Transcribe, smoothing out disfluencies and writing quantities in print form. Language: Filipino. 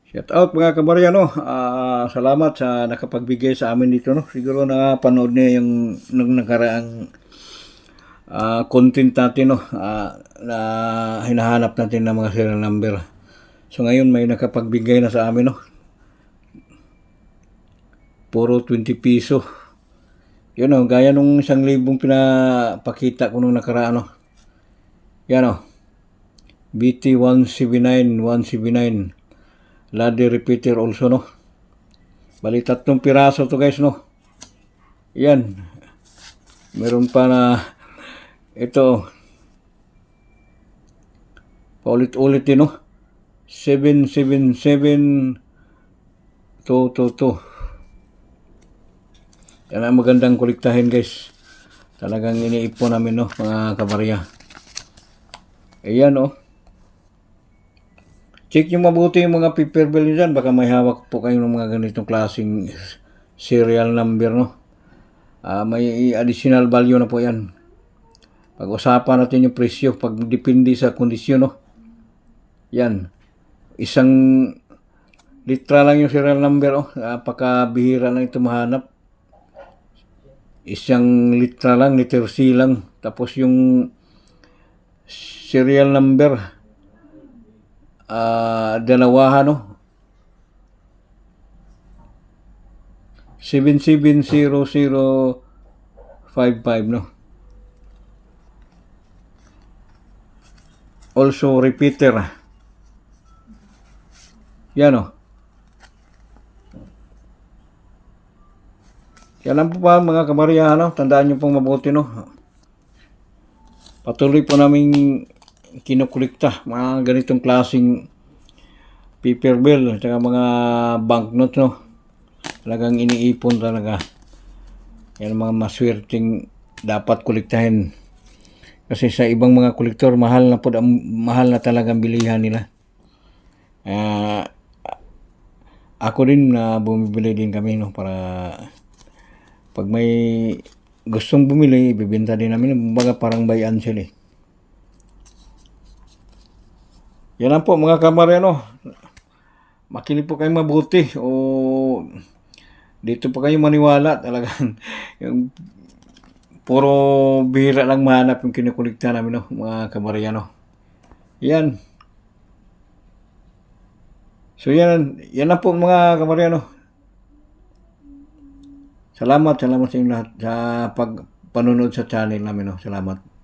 Shout out mga kabarya, no? Salamat sa nakapagbigay sa amin dito, no? Siguro na panood niya yung nung nakaraang content natin, no? Na hinahanap natin ng mga serial number. So ngayon may nakapagbigay na sa amin, no? Puro 20 piso. Yun, no? Gaya nung 1,000 pinapakita ko nung nakaraan, no? Yan, no? BT 179, 179. Ladder repeater also, no? Bali 3 piraso to guys, no? Yan. Meron pa na ito. Paulit-ulit din, no? 777222. Yan ang magandang kolektahin guys. Talagang iniipon namin, no? Mga kabarya. Ayan, no? Check nyo mabuti yung mga paper bill nyo dyan. Baka may hawak po kayo ng mga ganitong klaseng serial number, no? May additional value na po yan. Pag-usapan natin yung presyo. Pag depende sa kondisyon, no? Yan. Isang litra lang yung serial number, oh. Napakabihira lang ito mahanap. Isang litra lang, liter C lang. Tapos yung serial number, dalawahan, no? 770055, no? Also repeater. Yan, no? Yan lang po pa mga kabarya, no? Tandaan nyo pong mabuti, no? Patuloy po namin kinukulikta mga ganitong klaseng paper bill at saka mga banknote, no? Talagang iniipon talaga. Yan mga maswerteng dapat kuliktahin. Kasi sa ibang mga kolektor, mahal na talagang bilihan nila. Ako din na bumibili din kami, no? Para pag may gustong bumili, ibibenta din namin. Baga parang buy and sell, eh. Yan lang po mga kamarya, no? Makinig po kayong mabuti o dito po kayo maniwala talagang yung puro bihira lang mahanap yung kinukulikta namin, no? Mga kamarya, no? Yan. So yan lang po mga kamarya, no? Salamat sa inyo lahat sa pagpanunod sa channel namin, no? Salamat.